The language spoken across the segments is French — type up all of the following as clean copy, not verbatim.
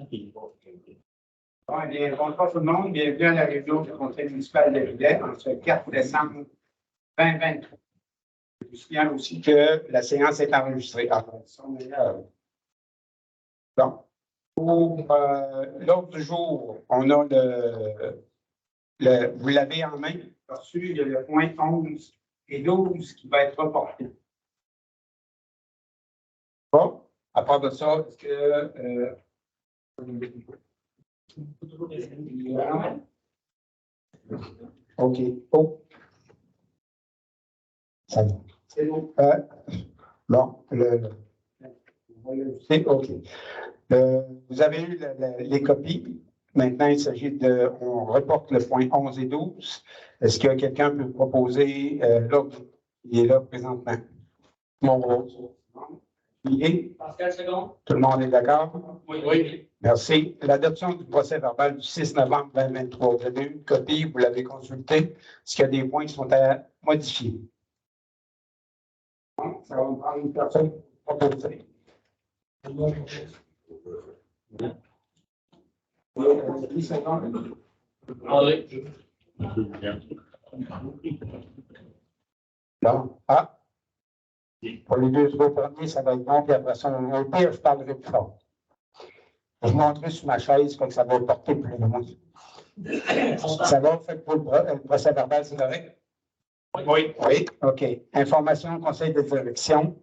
Bonjour tout le monde, bienvenue à la réunion du Conseil municipal de Ridet en ce 4 décembre 2023. Je vous signale aussi que la séance est enregistrée. Donc, pour l'ordre du jour, on a vous l'avez en main. Ensuite, il y a le point 11 et 12 qui va être reporté. Bon, à part de ça, est-ce que OK. Oh. Ça va. C'est bon. Bon, c'est OK. Vous avez eu les copies. Maintenant, il s'agit on reporte le point 11 et 12. Est-ce que quelqu'un peut proposer l'ordre qui est là présentement? Mon rôle. Pascal Second. Tout le monde est d'accord? Oui. Merci. L'adoption du procès verbal du 6 novembre 2023. Vous avez eu une copie, vous l'avez consulté. Est-ce qu'il y a des points qui sont à modifier? Non, ça va me prendre une personne pour proposer. Non. Ah. Pour les deux autres premiers, ça va être bon, puis après ça, au pire, je parlerai plus fort. Je monterai sur ma chaise, fait que ça va porter plus loin. Ça va, fait pour le procès verbal, c'est correct? Oui. Oui, OK. Information au conseil de direction.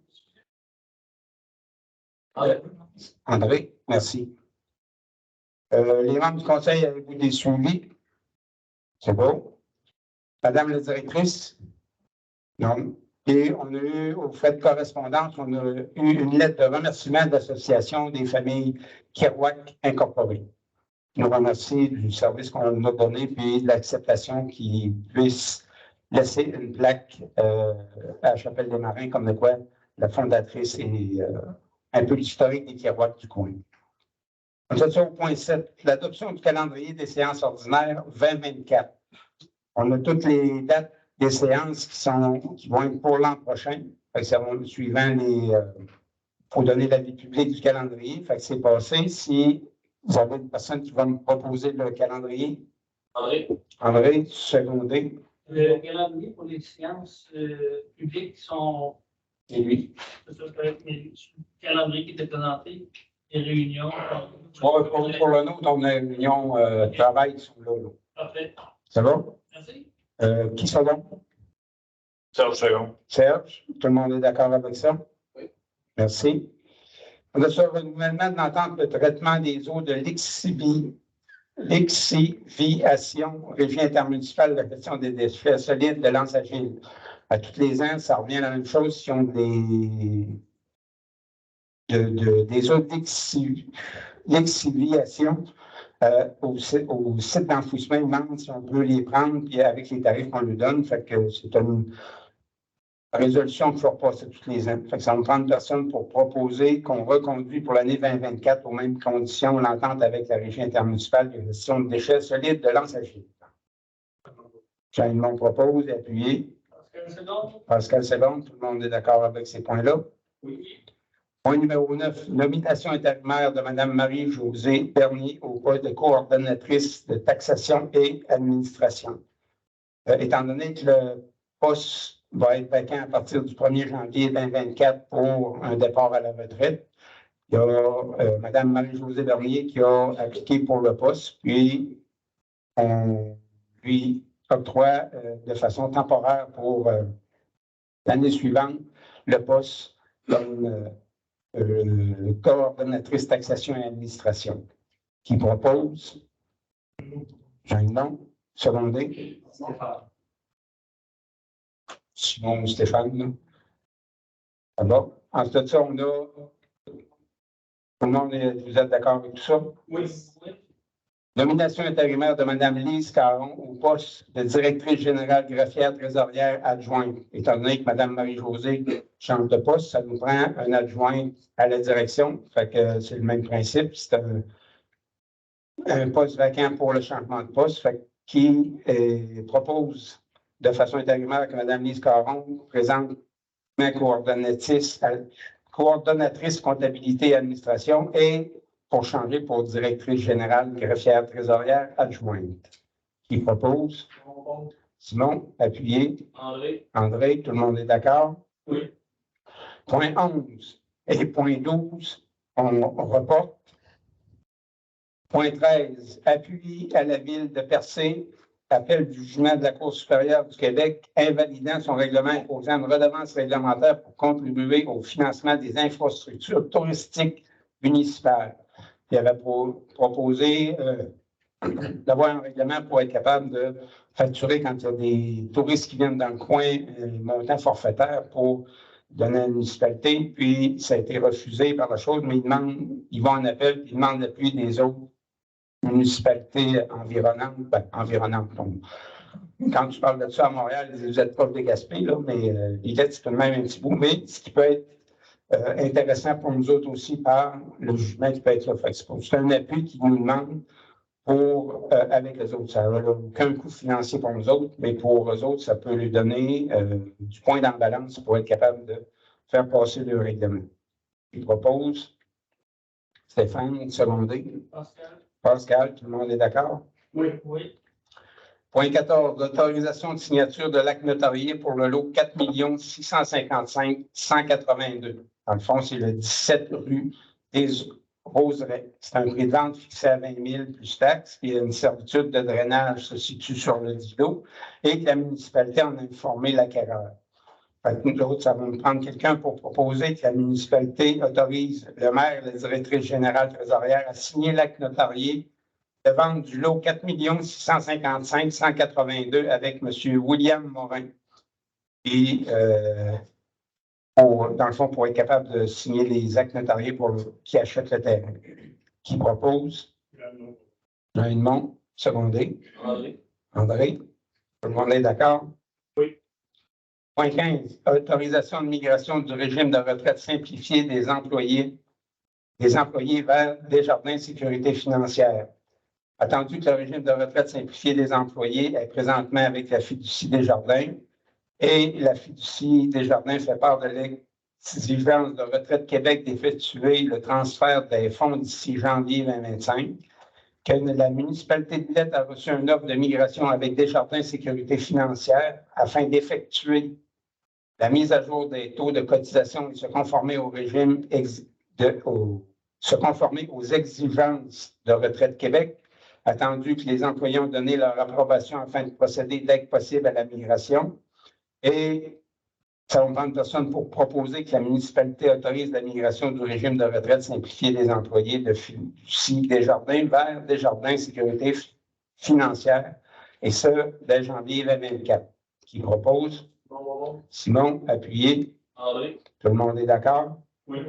André, merci. Les membres du conseil, avez-vous des suivis? C'est beau. Madame la directrice? Non. Et on a eu, aux frais de correspondance, on a eu une lettre de remerciement de l'Association des familles Kerouac Incorporées. Je nous remercie du service qu'on nous a donné puis de l'acceptation qu'ils puissent laisser une plaque à la Chapelle des Marins, comme de quoi la fondatrice est un peu l'historique des Kerouac du coin. On est au point 7, l'adoption du calendrier des séances ordinaires 2024. On a toutes les dates des séances qui vont être pour l'an prochain. Fait que ça va suivant les. Pour donner l'avis public du calendrier. Fait que c'est passé. Si vous avez une personne qui va me proposer le calendrier. André, secondé. Le calendrier pour les séances publiques qui sont. Et lui. C'est ça, le calendrier qui était présenté, les réunions. Pour le nôtre, on a une réunion de travail qui sont là. Parfait. Ça va? Merci. Qui sont là? Serge Second. Serge, tout le monde est d'accord avec ça? Oui. Merci. On a sur le renouvellement de l'entente de traitement des eaux de l'exciviation, régie intermunicipale de la question des déchets solides de Lens-Agile. À tous les ans, ça revient à la même chose si on des eaux d'exciviation au site d'enfouissement, ils demandent si on peut les prendre puis avec les tarifs qu'on lui donne. Fait que c'est une résolution qu'il faut repasser tous les ans. Fait que ça va prendre personne pour proposer qu'on reconduit pour l'année 2024 aux mêmes conditions l'entente avec la régie intermunicipale de gestion de déchets solides de Lens-Agile. Jean-Yves propose, appuyé. Pascal Sebon, tout le monde est d'accord avec ces points-là? Oui. Point numéro 9, nomination intérimaire de Mme Marie-Josée Bernier au poste de coordonnatrice de taxation et administration. Étant donné que le poste va être vacant à partir du 1er janvier 2024 pour un départ à la retraite, il y a Mme Marie-Josée Bernier qui a appliqué pour le poste, puis on lui octroie de façon temporaire pour l'année suivante le poste comme coordonnatrice taxation et administration, qui propose Jean-Yves, secondé. Simon Stéphane. Ça va? Ensuite de ça, on a. Tout le monde, vous êtes d'accord avec tout ça? Oui. Nomination intérimaire de Mme Lise Caron au poste de directrice générale greffière trésorière adjointe. Étant donné que Mme Marie-Josée change de poste, ça nous prend un adjoint à la direction. Fait que c'est le même principe. C'est un poste vacant pour le changement de poste. Fait qui propose de façon intérimaire que Mme Lise Caron présente une coordonnatrice comptabilité et administration et pour changer pour directrice générale, greffière trésorière adjointe. Qui propose? Simon, appuyé. André, tout le monde est d'accord? Oui. Point 11 et point 12, on reporte. Point 13, appui à la Ville de Percé, appel du jugement de la Cour supérieure du Québec invalidant son règlement imposant une redevance réglementaire pour contribuer au financement des infrastructures touristiques municipales. Il avait proposé d'avoir un règlement pour être capable de facturer quand il y a des touristes qui viennent dans le coin, un montant forfaitaire pour donner à la municipalité. Puis, ça a été refusé par la chose, mais ils vont en appel, ils demandent l'appui des autres municipalités environnantes. Donc, quand tu parles de ça à Montréal, vous êtes proche de Gaspé, là, mais il est tout de même un petit bout. Mais ce qui peut être intéressant pour nous autres aussi par le jugement qui peut être fait. C'est un appui qui nous demande avec les autres. Ça n'a aucun coût financier pour nous autres, mais pour eux autres, ça peut lui donner du point dans la balance pour être capable de faire passer le règlement. Il propose Stéphane, secondé. Pascal, tout le monde est d'accord? Oui. Point 14, autorisation de signature de l'acte notarié pour le lot 4 655 182. Dans le fond, c'est le 17 rue des Roseraies. C'est un prix de vente fixé à 20 000 plus taxes. Il y a une servitude de drainage se situe sur le dit lot et que la municipalité en a informé l'acquéreur. L'autre, ça va me prendre quelqu'un pour proposer que la municipalité autorise le maire et la directrice générale trésorière à signer l'acte notarié de vente du lot 4 655 182 avec M. William Morin. Et dans le fond, pour être capable de signer les actes notariés pour qui achète le terrain. Qui propose? Jean-Edmond, secondé. André. Tout le monde est d'accord? Oui. Point 15. Autorisation de migration du régime de retraite simplifié des employés vers Desjardins Sécurité financière. Attendu que le régime de retraite simplifié des employés est présentement avec la fiducie Desjardins et la fiducie Desjardins fait part de l'exigence de Retraite Québec d'effectuer le transfert des fonds d'ici janvier 2025, que la municipalité de Lette a reçu une offre de migration avec Desjardins Sécurité financière afin d'effectuer la mise à jour des taux de cotisation et se conformer au régime se conformer aux exigences de Retraite Québec, attendu que les employés ont donné leur approbation afin de procéder dès que possible à la migration. Et ça va prendre personne pour proposer que la municipalité autorise la migration du régime de retraite simplifié des employés de fiducie Desjardins vers Desjardins Sécurité financière, et ce, dès janvier 2024. Qui propose? Simon, appuyé. André. Tout le monde est d'accord? Oui.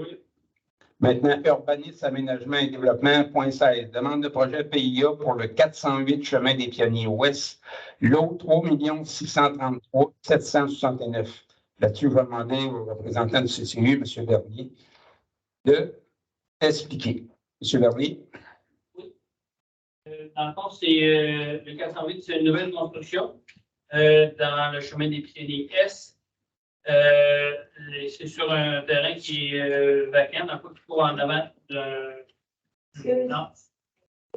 Maintenant, urbanisme, aménagement et développement, point 16. Demande de projet PIA pour le 408 chemin des Pionniers Ouest, lot 3 633 769. Là-dessus, je vais demander au représentant du CCU, M. Bernier, de expliquer. M. Bernier. Oui. Dans le fond, c'est le 408, c'est une nouvelle construction dans le chemin des Pionniers Est. C'est sur un terrain qui est vacant, dans le coup, il faut en avant non.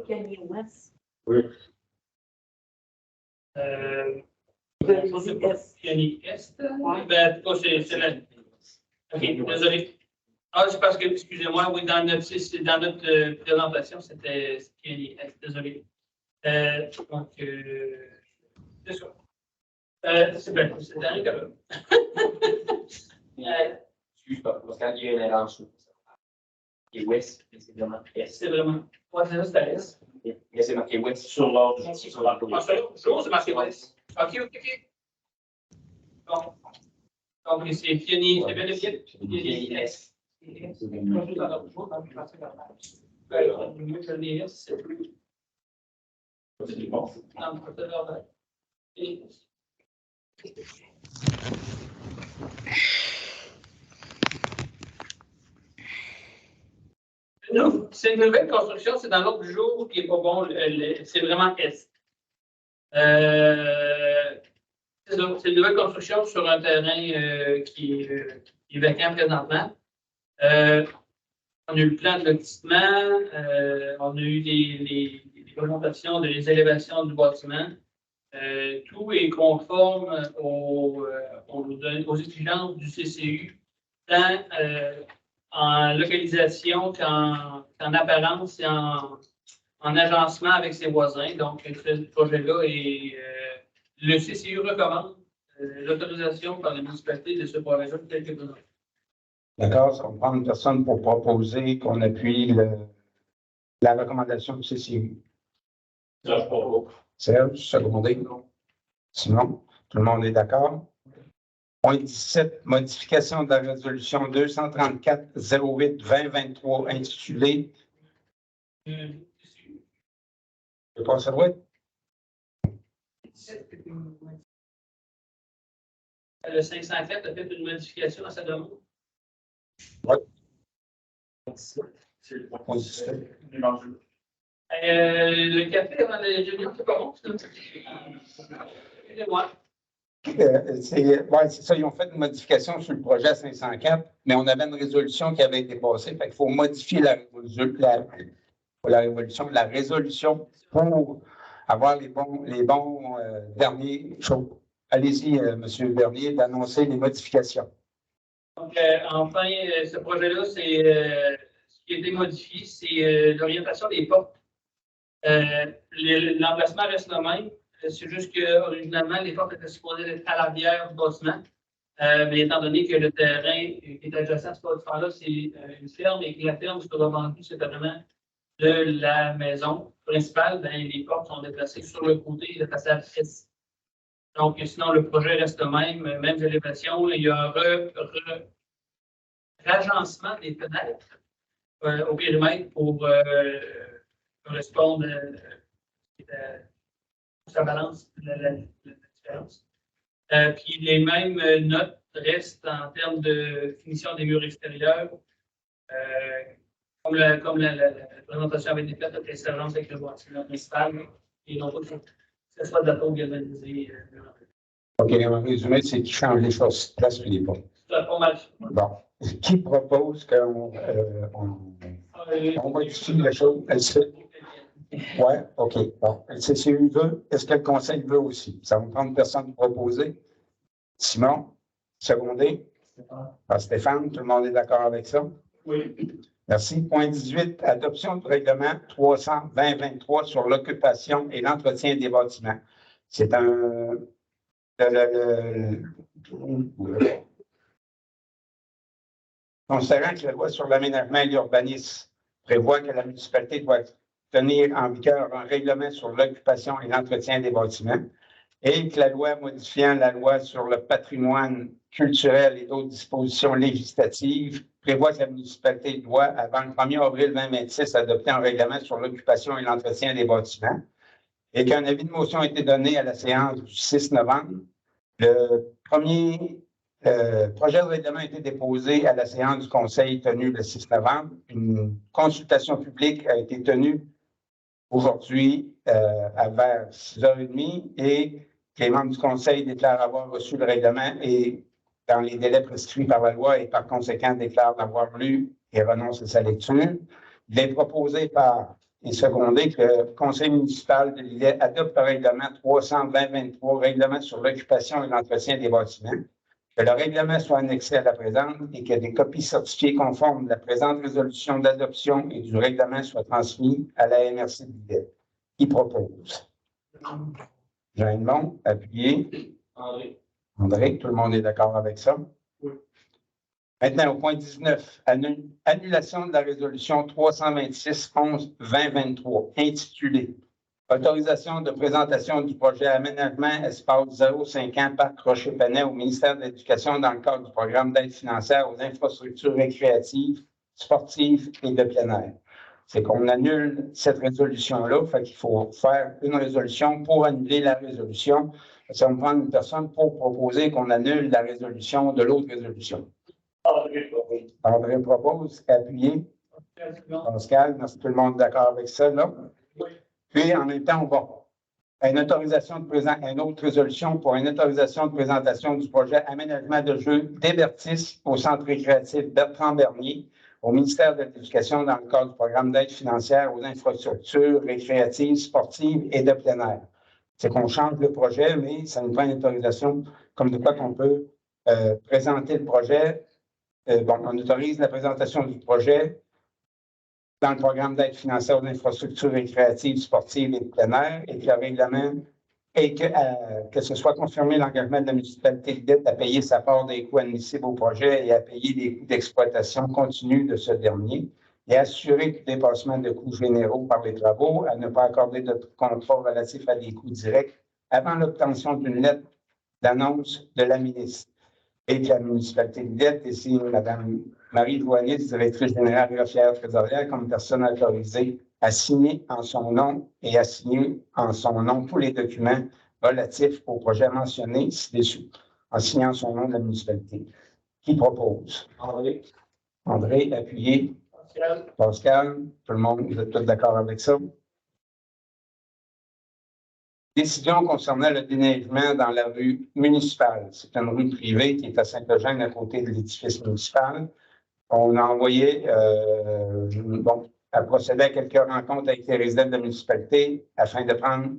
Pionnier Ouest. Oui. Pionnier Est. Ben, en tout cas, c'est là. OK, désolé. Ah, c'est parce que, excusez-moi, oui, dans notre présentation, c'était Pionnier Est, désolé. Donc, c'est ça. C'est bien, c'est dans le cas. Excuse-moi, parce qu'il y a une erreur sur et Ouest, c'est vraiment Est. C'est vraiment. Ouais, c'est ça, c'est à l'Est. Mais c'est marqué Ouest Sur l'ordre. sur la Ah, c'est l'autre chose, c'est marqué Ouest. OK. Bon. Donc, c'est Pionnier, c'est bien le Pionnier Est. Pionnier Est, c'est plus. C'est bon. Dans le côté et non, c'est une nouvelle construction, c'est dans l'autre jour qui n'est pas bon, c'est vraiment Est. C'est une nouvelle construction sur un terrain qui est vacant présentement. On a eu le plan de lotissement, on a eu les présentations des élévations du bâtiment. Tout est conforme aux exigences du CCU, tant en localisation qu'en apparence et en agencement avec ses voisins. Donc, ce projet-là est le CCU recommande l'autorisation par la municipalité de ce projet-là tel que besoin. D'accord, ça va prendre une personne pour proposer qu'on appuie la recommandation du CCU. Serge Provo. Serge, secondé. Simon, tout le monde est d'accord? Point 17, modification de la résolution 234-08-2023 intitulée. Je pense que ça doit être. Le 504 a fait une modification à sa demande. Oui. C'est le Point 17. Le café avant le junior, c'est pas bon, ça? Excusez-moi. C'est ça, ils ont fait une modification sur le projet 504, mais on avait une résolution qui avait été passée. Fait qu'il faut modifier la résolution pour avoir les bons derniers choses. Allez-y, M. Bernier, d'annoncer les modifications. Donc, enfin, ce projet-là, c'est ce qui a été modifié, c'est l'orientation des portes. L'emplacement reste le même. C'est juste qu'originalement, les portes étaient supposées être à l'arrière du bâtiment. Mais étant donné que le terrain qui est adjacent à ce bâtiment-là, c'est une ferme et que la ferme sera vendue séparément de la maison principale, ben, les portes sont déplacées sur le côté de la façade est. Donc, sinon, le projet reste le même, mêmes élévations. Il y a un ragencement des fenêtres au périmètre pour correspondre ça balance la différence. Puis les mêmes notes restent en termes de finition des murs extérieurs. Comme la présentation avait été faite, les servances avec le bâtiment principal, et non pas que ce soit de la peau galvanisée. OK, en résumé, c'est qui change les choses de place, les pas. C'est pas mal. Bon. Qui propose qu'on modifie la chose? Oui, OK. Bon. Le CCU veut. Est-ce que le conseil veut aussi? Ça va prendre personne pour proposer. Simon, secondé. Stéphane, tout le monde est d'accord avec ça? Oui. Merci. Point 18, adoption du règlement 300-2023 sur l'occupation et l'entretien des bâtiments. C'est un. Considérant que la loi sur l'aménagement et l'urbanisme prévoit que la municipalité doit tenir en vigueur un règlement sur l'occupation et l'entretien des bâtiments et que la loi modifiant la loi sur le patrimoine culturel et d'autres dispositions législatives prévoit que la municipalité doit, avant le 1er avril 2026, adopter un règlement sur l'occupation et l'entretien des bâtiments et qu'un avis de motion a été donné à la séance du 6 novembre. Le premier projet de règlement a été déposé à la séance du Conseil tenue le 6 novembre. Une consultation publique a été tenue aujourd'hui vers 6h30 et les membres du Conseil déclarent avoir reçu le règlement et dans les délais prescrits par la loi et par conséquent déclarent l'avoir lu et renoncent à sa lecture. Il est proposé par et secondé que le Conseil municipal de l'Îlet adopte le règlement 300-2023, règlement sur l'occupation et l'entretien des bâtiments, que le règlement soit annexé à la présente et que des copies certifiées conformes de la présente résolution d'adoption et du règlement soient transmises à la MRC de l'Îlet. Qui propose? Jean-Edmond, appuyé. André, tout le monde est d'accord avec ça? Oui. Maintenant, au point 19, annulation de la résolution 326-11-2023, intitulée autorisation de présentation du projet aménagement espace 0,5 ans Parc Rocher-Panay au ministère de l'Éducation dans le cadre du programme d'aide financière aux infrastructures récréatives, sportives et de plein air. C'est qu'on annule cette résolution-là, fait qu'il faut faire une résolution pour annuler la résolution. Ça va me prendre une personne pour proposer qu'on annule la résolution de l'autre résolution. André propose, appuyé. Pascal, merci, tout le monde d'accord avec ça, là? Oui. Puis, en même temps, on va une autre résolution pour une autorisation de présentation du projet aménagement de jeux d'Hébertis au centre récréatif Bertrand Bernier au ministère de l'Éducation dans le cadre du programme d'aide financière aux infrastructures récréatives, sportives et de plein air. C'est qu'on change le projet, mais ça nous prend une autorisation comme de quoi qu'on peut présenter le projet. On autorise la présentation du projet dans le programme d'aide financière aux infrastructures récréatives, sportives et de plein air, et que le règlement et que ce soit confirmé l'engagement de la municipalité de Lillette à payer sa part des coûts admissibles au projet et à payer les coûts d'exploitation continue de ce dernier, et assurer tout dépassement de coûts généraux par les travaux, à ne pas accorder de contrôle relatif à des coûts directs avant l'obtention d'une lettre d'annonce de la ministre. Et que la municipalité de Lillette désigne Mme Marie Joannis, directrice générale et conseillère trésorière, comme personne autorisée à signer en son nom et à signer en son nom tous les documents relatifs au projet mentionné ci-dessous, en signant son nom de la municipalité. Qui propose? André. André, appuyé. Pascal. Pascal, tout le monde, vous êtes tous d'accord avec ça? Décision concernant le déneigement dans la rue municipale. C'est une rue privée qui est à Saint-Eugène, à côté de l'édifice municipal. On a envoyé, à procéder à quelques rencontres avec les résidents de la municipalité afin de prendre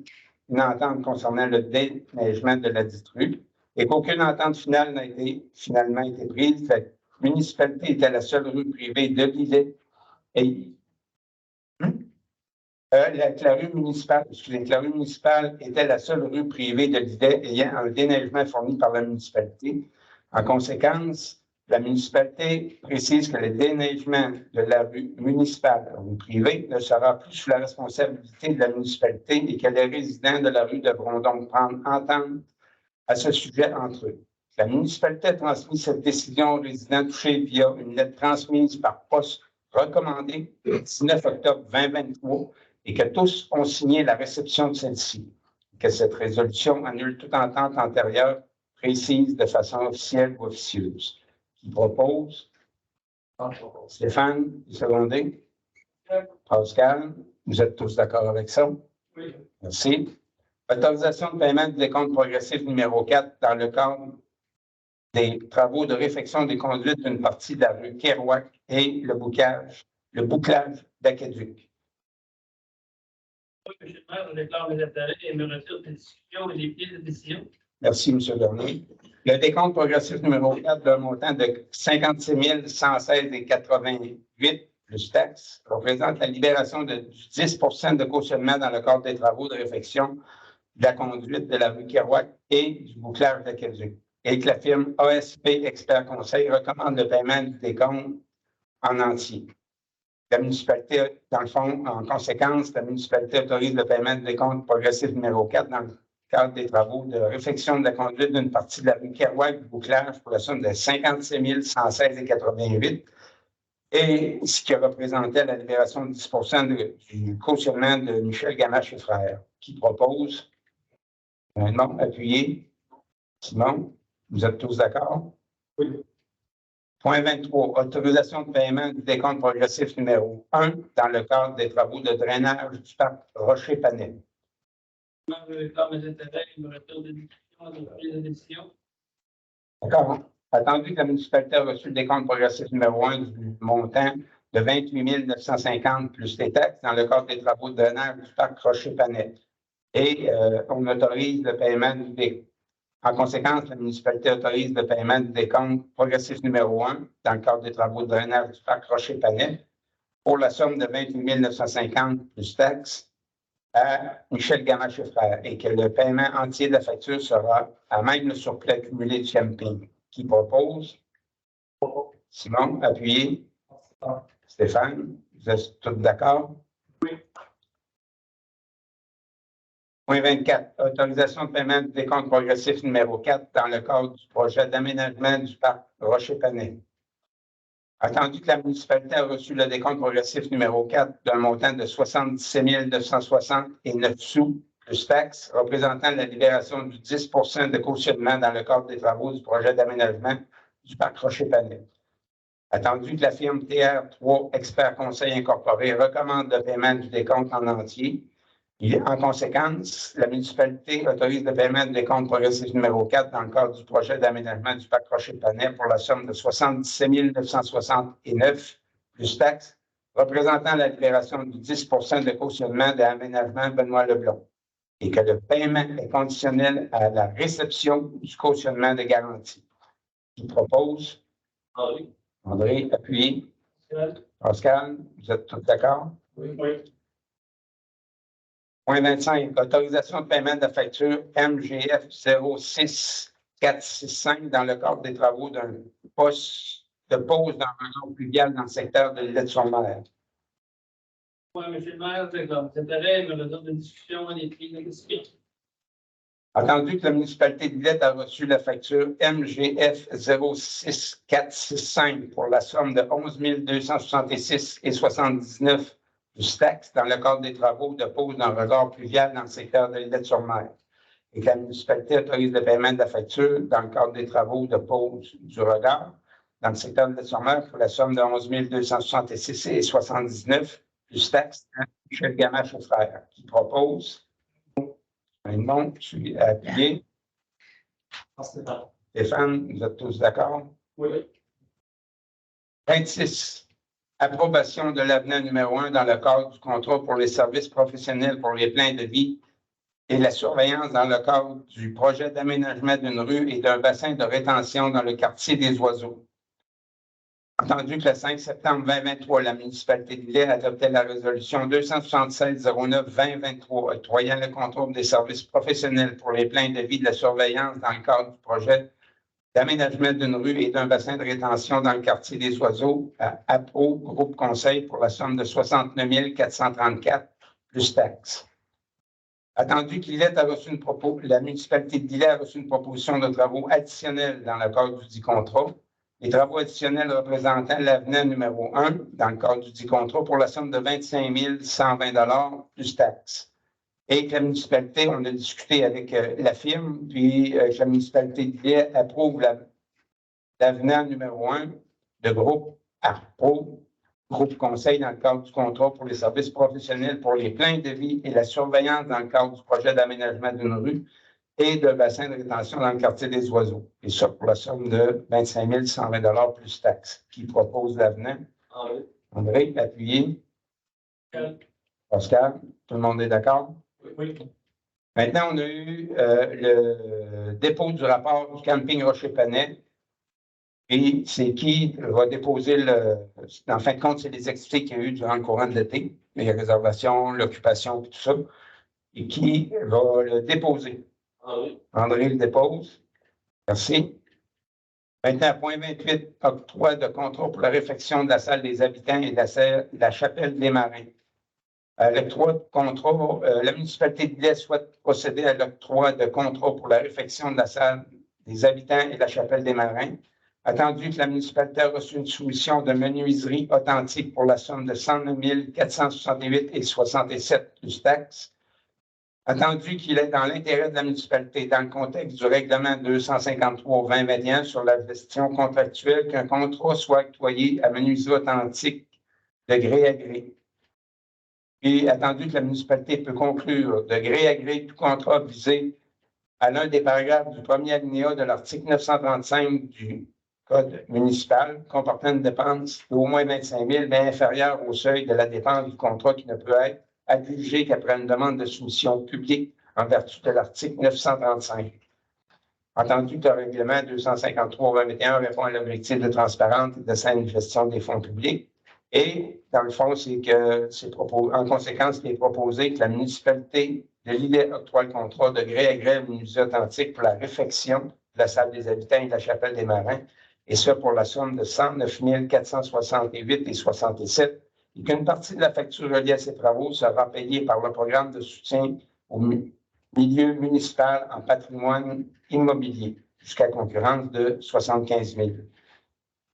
une entente concernant le déneigement de la dite rue et qu'aucune entente finale n'a finalement été prise. La municipalité était la seule rue privée de l'île et la rue municipale était la seule rue privée de l'île ayant un déneigement fourni par la municipalité. En conséquence, la municipalité précise que le déneigement de la rue municipale ou privée ne sera plus sous la responsabilité de la municipalité et que les résidents de la rue devront donc prendre entente à ce sujet entre eux. La municipalité a transmis cette décision aux résidents touchés via une lettre transmise par poste recommandée le 19 octobre 2023 et que tous ont signé la réception de celle-ci. Que cette résolution annule toute entente antérieure précise de façon officielle ou officieuse. Qui propose? Stéphane, secondé. Pascal, vous êtes tous d'accord avec ça? Oui. Merci. Autorisation de paiement du décompte progressif numéro 4 dans le cadre des travaux de réfection des conduites d'une partie de la rue Kerouac et le bouclage d'Aqueduc. Oui, M. le maire, je déclare mes intérêts et me retire des discussions et des pieds de décision. Merci, M. Bernier. Le décompte progressif numéro 4 d'un montant de 56 116,88 plus taxes représente la libération de 10 de cautionnement dans le cadre des travaux de réfection de la conduite de la rue Kerouac et du bouclage d'Aqueduc. Et que la firme ASP Expert Conseil recommande le paiement du décompte en entier. La municipalité, dans le fond, en conséquence, la municipalité autorise le paiement du décompte progressif numéro 4 dans le cadre des travaux de réfection de la conduite d'une partie de la rue Kerouac du bouclage pour la somme de 56 116,88 et ce qui représentait la libération de 10 du cautionnement de Michel Gamache et frères, qui propose un nom appuyé. Simon, vous êtes tous d'accord? Oui. Point 23, autorisation de paiement du décompte progressif numéro 1 dans le cadre des travaux de drainage du parc Rocher-Panel. Je déclare mes intérêts et me retire des discussions et des pieds de décision. D'accord. Attendu que la municipalité a reçu le décompte progressif numéro 1 du montant de 28 950 plus les taxes dans le cadre des travaux de drainage du parc Rocher-Panel. Et on autorise le paiement du décompte. En conséquence, la municipalité autorise le paiement du décompte progressif numéro 1 dans le cadre des travaux de drainage du parc Rocher-Panel pour la somme de 28 950 plus taxes à Michel Gamache et frères et que le paiement entier de la facture sera à même le surplus accumulé du camping. Qui propose? Simon, appuyé. Stéphane, vous êtes tous d'accord? Oui. Point 24, autorisation de paiement du décompte progressif numéro 4 dans le cadre du projet d'aménagement du parc Rocher-Panel. Attendu que la municipalité a reçu le décompte progressif numéro 4 d'un montant de 77 960,09 sous plus taxes, représentant la libération du 10 de cautionnement dans le cadre des travaux du projet d'aménagement du parc Rocher-Panel. Attendu que la firme TR3 Expert Conseil Incorporé recommande le paiement du décompte en entier, en conséquence, la municipalité autorise le paiement du décompte progressif numéro 4 dans le cadre du projet d'aménagement du parc Rocher-Panel pour la somme de 77 969 plus taxes, représentant la libération du 10 de cautionnement de l'aménagement Benoît Leblond et que le paiement est conditionnel à la réception du cautionnement de garantie. Qui propose? André. André, appuyé. Pascal, vous êtes tous d'accord? Oui. Point 25, autorisation de paiement de la facture MGF 06465 dans le cadre des travaux d'un poste de pose dans un réseau pluvial dans le secteur de l'île-sur-Mer. Oui, M. le maire, l'intérêt, me donne une discussion en écrit. Attendu que la municipalité de Villette a reçu la facture MGF 06465 pour la somme de 11 266,79 du taxe dans le cadre des travaux de pose d'un regard pluvial dans le secteur de l'Île-sur-Mer et que la municipalité autorise le paiement de la facture dans le cadre des travaux de pose du regard dans le secteur de l'Île-sur-Mer pour la somme de 11 266,79 plus taxe à Michel Gamache et frères, qui propose un nom, je suis appuyé. Stéphane, vous êtes tous d'accord? Oui. 26. Approbation de l'avenant numéro 1 dans le cadre du contrat pour les services professionnels pour les pleins de vie et la surveillance dans le cadre du projet d'aménagement d'une rue et d'un bassin de rétention dans le quartier des Oiseaux. Entendu que le 5 septembre 2023, la municipalité de Villette adoptait la résolution 276-09-2023 octroyant le contrôle des services professionnels pour les pleins de vie de la surveillance dans le cadre du projet d'aménagement d'une rue et d'un bassin de rétention dans le quartier des Oiseaux à APO, groupe conseil, pour la somme de 69 434 plus taxes. Attendu que Lillette a reçu la municipalité de Lillette a reçu une proposition de travaux additionnels dans le cadre du dit contrat. Les travaux additionnels représentant l'avenant numéro 1 dans le cadre du dit contrat pour la somme de 25 120 plus taxes. Et que la municipalité, on a discuté avec la firme, puis la municipalité de Lillette approuve l'avenant numéro 1 de groupe ARPO, groupe conseil dans le cadre du contrat pour les services professionnels pour les pleins de vie et la surveillance dans le cadre du projet d'aménagement d'une rue et de bassin de rétention dans le quartier des Oiseaux. Et ça pour la somme de 25 120 plus taxes. Qui propose l'avenant? André, appuyé. Oscar, tout le monde est d'accord? Oui. Maintenant, on a eu le dépôt du rapport du camping Rocher-Panet. Et c'est qui va déposer en fin de compte, c'est les activités qu'il y a eu durant le courant de l'été, les réservations, l'occupation, tout ça. Et qui va le déposer? André le dépose. Merci. Maintenant, point 28, octroi de contrat pour la réfection de la salle des habitants et de la chapelle des marins. L'octroi de contrat, la municipalité de Lillette souhaite procéder à l'octroi de contrat pour la réfection de la salle des habitants et de la chapelle des marins. Attendu que la municipalité a reçu une soumission de menuiserie authentique pour la somme de 109 468,67 plus taxes. Attendu qu'il est dans l'intérêt de la municipalité, dans le contexte du règlement 253-2021 sur la gestion contractuelle, qu'un contrat soit octroyé à menuiserie authentique de gré à gré. Et attendu que la municipalité peut conclure de gré à gré tout contrat visé à l'un des paragraphes du premier alinéa de l'article 935 du Code municipal comportant une dépense d'au moins 25 000, mais inférieure au seuil de la dépense du contrat qui ne peut être adjugée qu'après une demande de soumission publique en vertu de l'article 935. Entendu que le règlement 253-2021 répond à l'objectif de transparence et de saine gestion des fonds publics. Et, dans le fond, c'est que en conséquence, il est proposé que la municipalité de Lillette octroie le contrat de gré à gré à menuiserie authentique pour la réfection de la salle des habitants et de la chapelle des marins, et ça pour la somme de 109 468,67, et qu'une partie de la facture reliée à ces travaux sera payée par le programme de soutien au milieu municipal en patrimoine immobilier, jusqu'à concurrence de 75 000.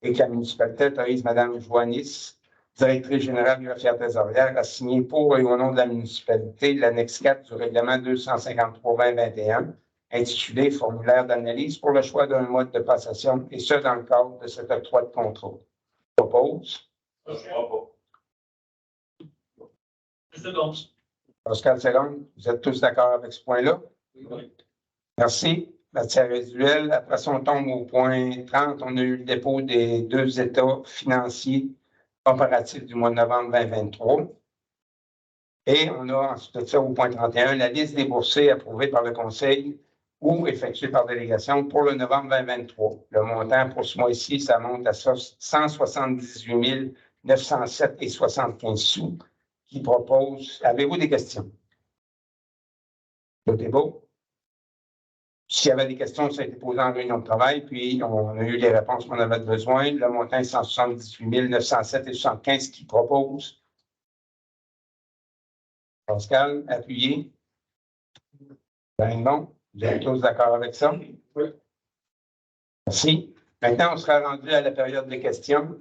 Et que la municipalité autorise Mme Joannis, directrice générale greffière trésorière, à signer pour et au nom de la municipalité l'annexe 4 du règlement 253-2021, intitulé Formulaire d'analyse pour le choix d'un mode de passation, et ce, dans le cadre de cet octroi de contrôle. Je propose. Pascal Serron, vous êtes tous d'accord avec ce point-là? Oui. Merci. Matière résiduelle. Après ça, on tombe au point 30. On a eu le dépôt des deux états financiers comparatif du mois de novembre 2023. Et on a ensuite de ça au point 31, la liste des boursiers approuvés par le Conseil ou effectués par délégation pour le novembre 2023. Le montant pour ce mois-ci, ça monte à 178 907,75 sous qui propose. Avez-vous des questions? Tout est beau? S'il y avait des questions, ça a été posé en réunion de travail, puis on a eu les réponses qu'on avait besoin. Le montant est 178 907,75 qui propose. Pascal, appuyez. Ben non, vous êtes tous d'accord avec ça? Oui. Merci. Maintenant, on sera rendu à la période des questions.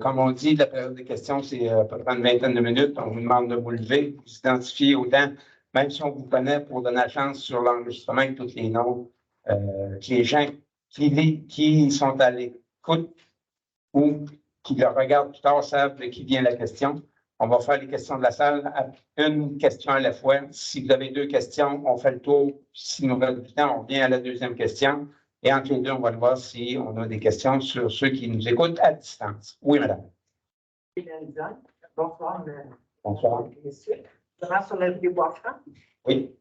Comme on dit, la période des questions, c'est à peu près une vingtaine de minutes. On vous demande de vous lever, vous identifier autant, même si on vous connaît, pour donner la chance sur l'enregistrement et tous les noms, que les gens qui sont à l'écoute ou qui le regardent plus tard savent de qui vient la question. On va faire les questions de la salle, une question à la fois. Si vous avez deux questions, on fait le tour. Si nous avons du temps, on revient à la deuxième question. Et entre les deux, on va voir si on a des questions sur ceux qui nous écoutent à distance. Oui, madame. Bonsoir. Bonsoir. Messieurs. Je rentre sur le Bois-Franc. Oui.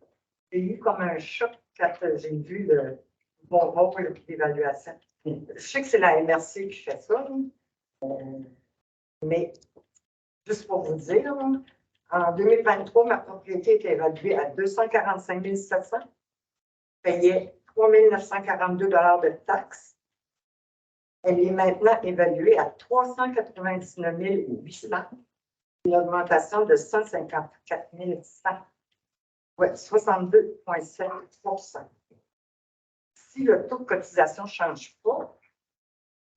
J'ai eu comme un choc quand j'ai vu le bonbon d'évaluation. Je sais que c'est la MRC qui fait ça, mais juste pour vous dire, en 2023, ma propriété était évaluée à 245 700. Je payais 3 942 $ de taxes. Elle est maintenant évaluée à 399 800, une augmentation de 154 100. Oui, 62,7 %. Si le taux de cotisation ne change pas,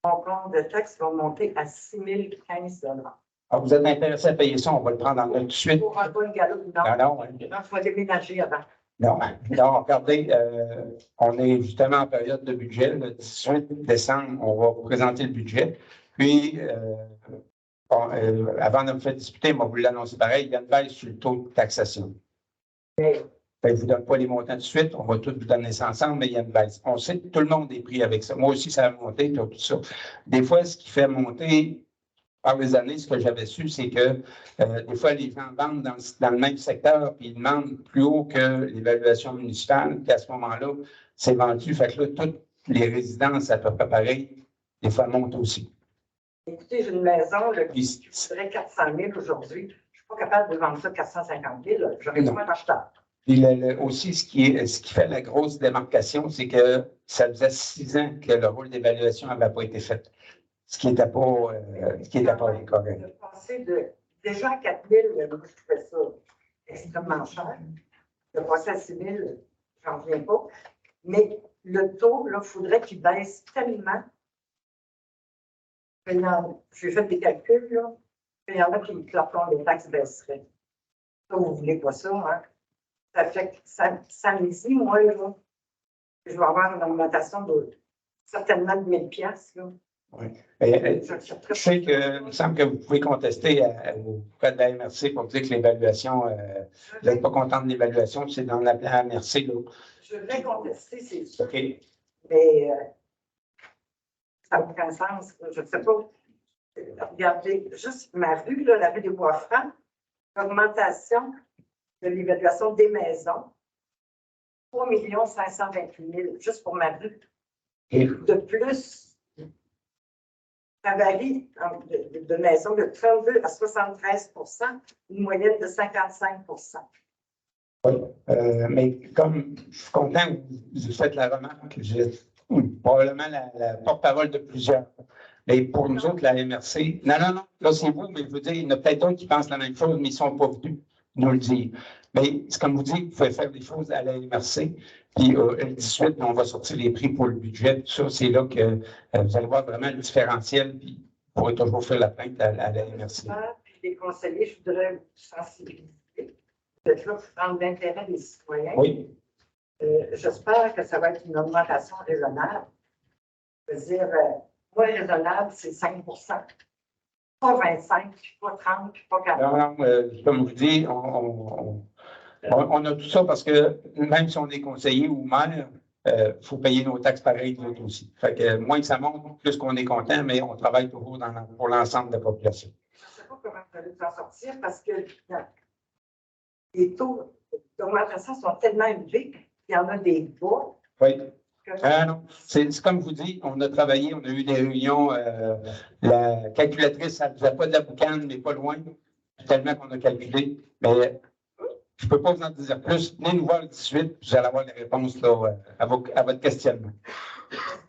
mon compte de taxes va monter à 6 015 $. Alors, vous êtes intéressé à payer ça, on va le prendre en note tout de suite. Pour un bon galop, non. Non, Il faut déménager avant. non, regardez, on est justement en période de budget. Le 18 décembre, on va vous présenter le budget. Puis, avant de me faire discuter, moi, vous l'annoncez pareil, il y a une baisse sur le taux de taxation. Je ne vous donne pas les montants tout de suite, on va tous vous donner ça ensemble, mais il y a une baisse. On sait que tout le monde est pris avec ça. Moi aussi, ça a monté, tout ça. Des fois, ce qui fait monter par les années, ce que j'avais su, c'est que des fois, les gens vendent dans le même secteur, puis ils demandent plus haut que l'évaluation municipale, puis à ce moment-là, c'est vendu. Fait que là, toutes les résidences à peu près pareil, des fois, montent aussi. Écoutez, j'ai une maison qui coûterait 400 000 aujourd'hui. Je ne suis pas capable de vendre ça 450 000. J'aurais besoin d'acheteur. Puis aussi, ce qui fait la grosse démarcation, c'est que ça faisait 6 ans que le rôle d'évaluation n'avait pas été fait. Ce qui n'était pas correct. De passer déjà à 4 000, je trouvais ça extrêmement cher. De passer à 6 000, j'en reviens pas. Mais le taux, il faudrait qu'il baisse tellement. J'ai fait des calculs, là. Il y en a qui me claquent les taxes baisseraient. Ça, vous ne voulez pas ça, hein? Ça fait que ça me dit, moi, là, je vais avoir une augmentation de certainement de 1 000 $. Oui. Je sais que, il me semble que vous pouvez contester auprès de la MRC pour dire que l'évaluation, vous n'êtes pas content de l'évaluation, c'est dans la MRC. Là. Je vais contester, c'est sûr. OK. Mais ça n'a aucun sens. Je ne sais pas. Regardez, juste ma rue, là, la rue des Bois-Francs, augmentation de l'évaluation des maisons, 3 528 000, juste pour ma rue. Et de plus, ça varie de maisons de 32 à 73 %, une moyenne de 55 %. Oui, mais comme je suis content que vous faites la remarque, j'ai probablement la porte-parole de plusieurs. Mais pour nous autres, la MRC, non, là c'est vous, mais je veux dire, il y en a peut-être d'autres qui pensent la même chose, mais ils ne sont pas venus nous le dire. Mais c'est comme vous dites, vous pouvez faire des choses à la MRC, puis le 18, on va sortir les prix pour le budget, tout ça, c'est là que vous allez voir vraiment le différentiel, puis vous pourrez toujours faire la plainte à la MRC. Puis les conseillers, je voudrais vous sensibiliser. Vous êtes là pour prendre l'intérêt des citoyens. Oui. J'espère que ça va être une augmentation raisonnable. Je veux dire, moi, raisonnable, c'est 5 %. Pas 25, puis pas 30, puis pas 40. Non, comme je dis, on a tout ça parce que même si on est conseiller ou maire, il faut payer nos taxes pareilles, nous autres aussi. Fait que moins que ça monte, plus qu'on est content, mais on travaille toujours pour l'ensemble de la population. comment vous allez vous en sortir parce que les taux d'augmentation sont tellement élevés qu'il y en a des bas. Oui. que- Non, c'est comme je vous dis, on a travaillé, on a eu des réunions. La calculatrice, elle ne faisait pas de la boucane, mais pas loin, tellement qu'on a calculé. Mais je ne peux pas vous en dire plus. Venez nous voir le 18, vous allez avoir les réponses là, à votre questionnement.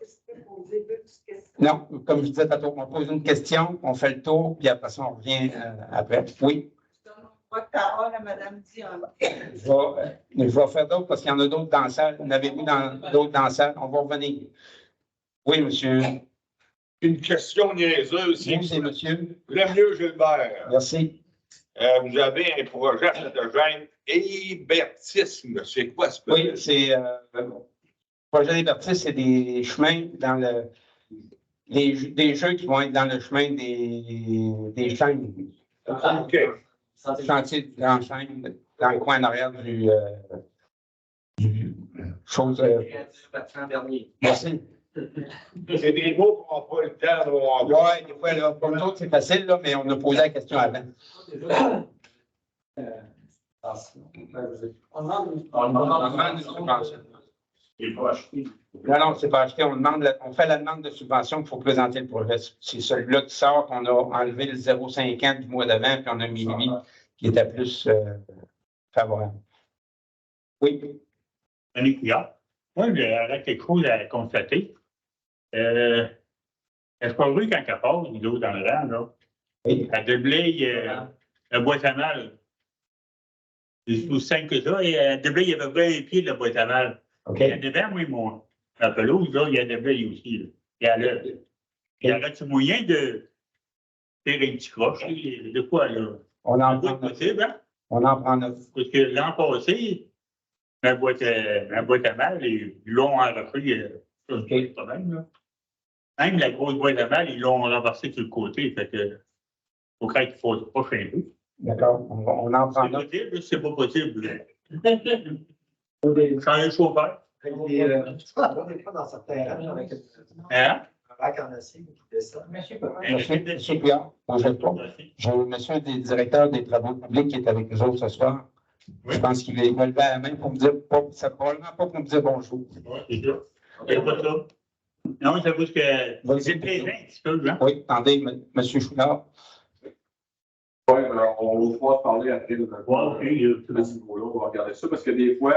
Est-ce que je peux poser deux petites questions? Non, comme je disais tantôt, on pose une question, on fait le tour, puis après ça, on revient après. Oui. Votre parole à Mme Dion. Je vais faire d'autres parce qu'il y en a d'autres dans la salle. En avez-vous d'autres dans la salle? On va revenir. Oui, monsieur. Une question niaiseuse. Oui, c'est monsieur. Lemieux Gilbert, Merci. vous avez un projet de gène hébertisme. C'est quoi ce projet? Oui, c'est le projet d'Hébertis, c'est des chemins dans des jeux qui vont être dans le chemin des chaînes. OK. Chantier de grand chaîne dans le coin en arrière du chose. Dernier. Merci. C'est des mots qu'on n'a pas le temps de voir. Oui, des fois, là, pour nous autres, c'est facile, là, mais on a posé la question avant. On demande une subvention. Il faut acheter. Non, c'est pas acheté. On fait la demande de subvention pour présenter le projet. C'est celui-là qui sort, qu'on a enlevé le 0,5 ans du mois d'avant, puis on a mis lui qui était plus favorable. Oui. Denis Couillard. Moi, j'aurais quelque chose à constater. Est-ce pas vrai quand elle passe, l'eau dans le rang, là? Oui. Elle déblaye la boîte à mal. C'est aussi simple que ça. Et elle déblaye à peu près un pied de la boîte à mal. OK. Il y a des verres, oui, la pelouse, là, il y a des blayes aussi. Là. Et elle a. Il y aurait-tu moyen de faire un petit croche? De quoi, là? On en Ça doit prend être possible, hein? On en prend neuf. Parce que l'an passé, ma boîte à mal, ils l'ont arraché. Ça, c'est pas le problème, là. Même la grosse boîte à mal, ils l'ont renversée sur le côté. Fait que, faut qu'il faut pas un peu. D'accord. On en prend C'est neuf. possible, c'est pas possible. Changer le chauffeur. On n'est pas dans certains rangs avec Hein? un bac en acier qui descend. Monsieur Couillard, bougez pas. J'ai monsieur des directeurs des travaux publics qui est avec nous autres ce soir. Je pense qu'il va lever la main pour me dire, probablement pas pour me dire bonjour. Oui, c'est ça. C'est pas ça. Non, ça veut que c'est présent un petit peu, hein? Oui, attendez, monsieur Chouinard. Oui, alors on va pouvoir parler après de Ouais, OK. ce niveau-là, on va regarder ça, parce que des fois,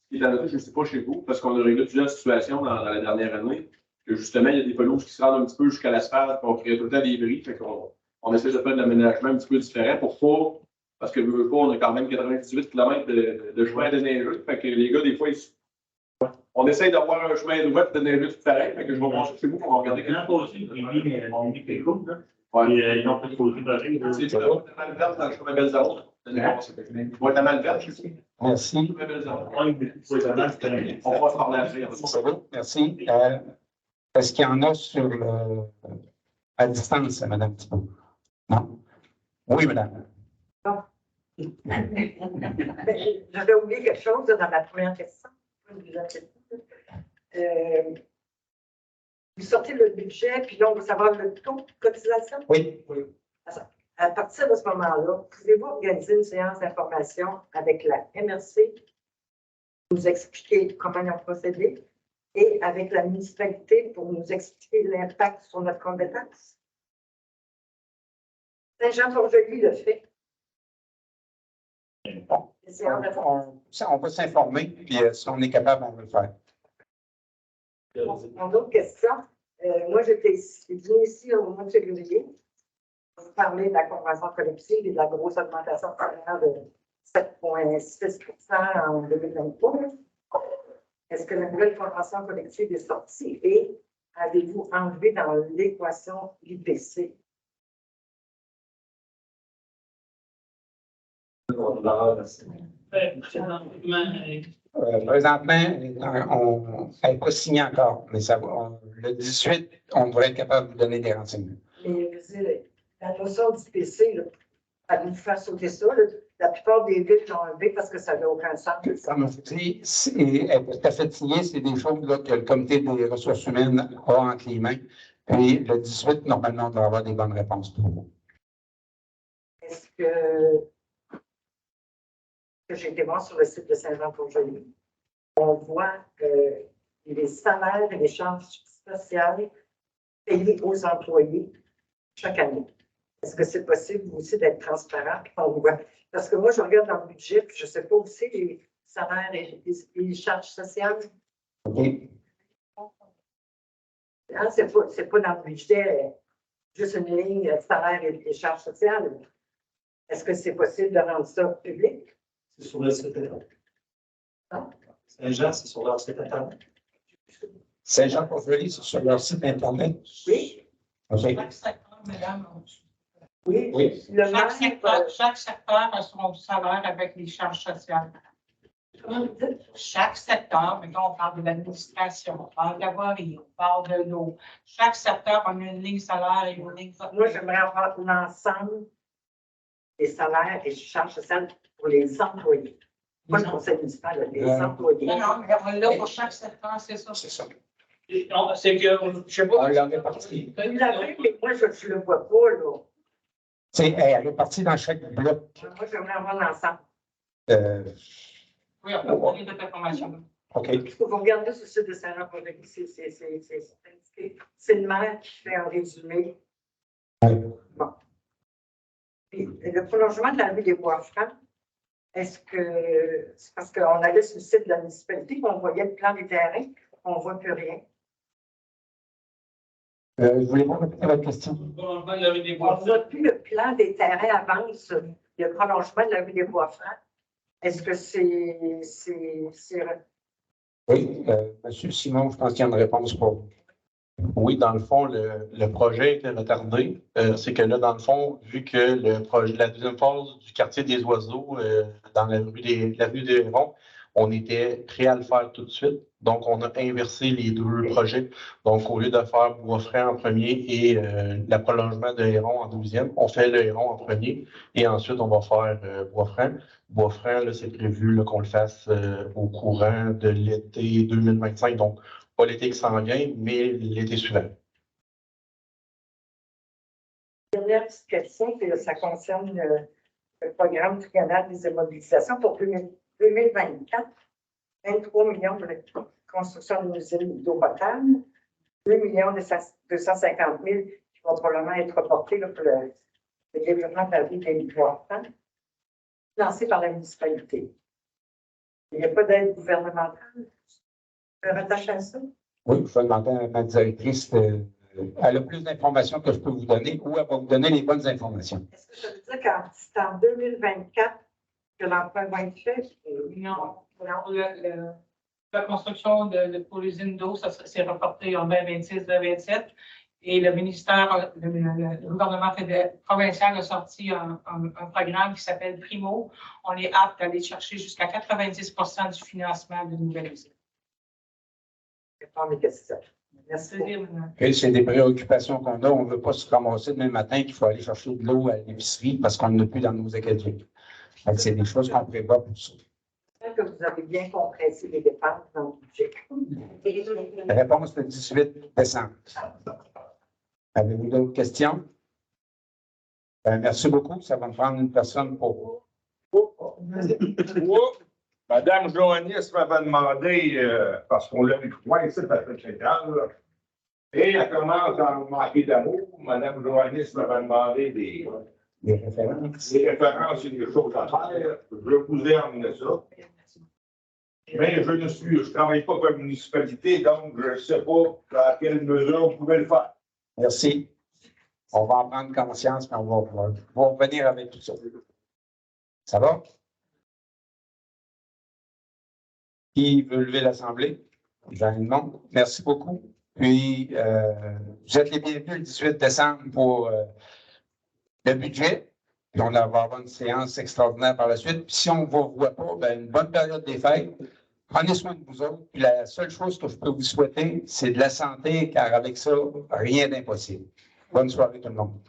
ce qui est annoté, je ne sais pas chez vous, parce qu'on a réglé plusieurs situations dans la dernière année, que justement, il y a des pelouses qui se rendent un petit peu jusqu'à l'asphalte, puis on crée tout le temps des bris, fait qu'on essaie de faire de l'aménagement un petit peu différent pour pas, parce que veux pas, on a quand même 98 km de chemin de neigeux, fait que les gars, des fois, on essaie d'avoir un chemin droit de neigeux tout pareil, fait que je vais pencher chez vous, on va regarder L'an passé, on dit quelque chose, là. Ouais. Et ils ont fait poser pareil. C'est ça, on a mal verte dans le chemin Belzaro. On va être mal verte, je sais. Merci. Chemin Belzaro. Ouais, mais c'est pas mal, c'est un- On va se parler après. C'est bon, merci. Est-ce qu'il y en a à distance, madame Thibault? Non? Oui, madame. J'avais oublié quelque chose dans ma première question. Vous sortez le budget, puis là, on veut savoir le taux de cotisation. Oui. À partir de ce moment-là, pouvez-vous organiser une séance d'information avec la MRC, nous expliquer comment ils ont procédé, et avec la municipalité pour nous expliquer l'impact sur notre compétence? Saint-Jean-Port-Joli le fait. On va s'informer, puis si on est capable, on va le faire. Mon autre question, moi j'étais venue ici au mois de février pour vous parler de la convention collective et de la grosse augmentation de salaire de 7,6% en 2023. Est-ce que la nouvelle convention collective est sortie et avez-vous enlevé dans l'équation l'IPC? Présentement, elle n'est pas signée encore, mais le 18, on devrait être capable de vous donner des renseignements. Mais la notion d'IPC, ça nous faire sauter ça. La plupart des villes l'ont enlevé parce que ça n'a aucun sens. Comme je vous dis, elle est tout à fait signée, c'est des choses là, que le comité des ressources humaines a entre les mains. Puis le 18, normalement, on doit avoir des bonnes réponses pour vous. que j'ai été voir sur le site de Saint-Jean-Port-Joli, on voit les salaires et les charges sociales payées aux employés chaque année. Est-ce que c'est possible aussi d'être transparent? On voit. Parce que moi, je regarde dans le budget, puis je ne sais pas aussi les salaires et les charges sociales. OK. Hein, c'est pas dans le budget juste une ligne salaire et charges sociales. Est-ce que c'est possible de rendre ça public? C'est sur le site Internet. Saint-Jean, c'est sur leur site Internet. Saint-Jean-Port-Joli, c'est sur leur site Internet. Oui. OK. Chaque secteur, mesdames, Oui. Oui. Le maire, chaque secteur a son salaire avec les charges sociales. Chaque secteur, mettons, on parle de l'administration, on parle de la voirie, on parle de l'eau. Chaque secteur a une ligne salaire et une ligne. moi, j'aimerais avoir l'ensemble des salaires et charges sociales pour les employés. Pas le conseil municipal, les employés. Non, mais on l'a pour chaque secteur, c'est ça. C'est ça. Non, c'est que, je sais pas. On l'a réparti. Vous l'avez, mais moi, je ne le vois pas, là. Elle est répartie dans chaque bloc. Moi, j'aimerais avoir l'ensemble. Oui, on peut donner cette information. OK. Il faut vous regarder sur le site de Saint-Jean-Port-Joli, c'est le maire qui fait un résumé. Bon. Puis, le prolongement de la rue des Bois-Francs, est-ce que c'est parce qu'on allait sur le site de la municipalité qu'on voyait le plan des terrains, on ne voit plus rien? Je voulais pas répéter votre question. Prolongement de la rue des On Bois. ne voit plus le plan des terrains avance, le prolongement de la rue des Bois-Francs. Est-ce que c'est Oui, M. Simon, je pense qu'il y a une réponse pour vous. Oui, dans le fond, le projet était retardé. C'est que là, dans le fond, vu que la deuxième phase du quartier des Oiseaux, dans la rue des Hérons, on était prêt à le faire tout de suite. Donc, on a inversé les deux projets. Donc, au lieu de faire Bois-Franc en premier et le prolongement de Héron en deuxième, on fait le Héron en premier et ensuite, on va faire Bois-Franc. Bois-Franc, là, c'est prévu qu'on le fasse au courant de l'été 2025. Donc, pas l'été qui s'en vient, mais l'été suivant. Dernière petite question, puis ça concerne le programme triennal des immobilisations pour 2024. 23 millions de construction d'une usine d'eau potable, 2 250 000 qui vont probablement être reportés là, pour le développement de la ville des Bois-Francs, financé par la municipalité. Il n'y a pas d'aide gouvernementale. Je me rattache à ça. Oui, je vais demander à ma directrice. Elle a plus d'informations que je peux vous donner ou elle va vous donner les bonnes informations. Est-ce que ça veut dire que c'est en 2024 que l'emprunt va être fait? Non, la construction pour l'usine d'eau, ça s'est reporté en 2026-2027. Et le ministère, le gouvernement provincial a sorti un programme qui s'appelle Primo. On est apte à aller chercher jusqu'à 90% du financement de nouvelles usines. C'est pas mes questions. Merci. Et c'est des préoccupations qu'on a. On ne veut pas se ramasser demain matin qu'il faut aller chercher de l'eau à l'épicerie parce qu'on n'a plus dans nos académies. C'est des choses qu'on prévoit pour ça. J'espère que vous avez bien compressé les dépenses dans le budget. La réponse le 18 décembre. Avez-vous d'autres questions? Merci beaucoup. Ça va me prendre une personne pour. Madame Joannis m'avait demandé, parce qu'on l'a vu trois ici, ça fait 5 ans, là. Et elle commence à me manquer d'amour. Madame Joannis m'avait demandé des références et des choses à faire. Je vous ai emmené ça. Mais je ne travaille pas pour la municipalité, donc je ne sais pas à quelle mesure vous pouvez le faire. Merci. On va en prendre conscience, mais on va revenir avec tout ça. Ça va? Qui veut lever l'Assemblée? Non. Merci beaucoup. Puis, vous êtes les bienvenus le 18 décembre pour le budget. Puis, on va avoir une séance extraordinaire par la suite. Puis, si on ne vous voit pas, ben, une bonne période des fêtes. Prenez soin de vous autres. Puis, la seule chose que je peux vous souhaiter, c'est de la santé, car avec ça, rien d'impossible. Bonne soirée tout le monde.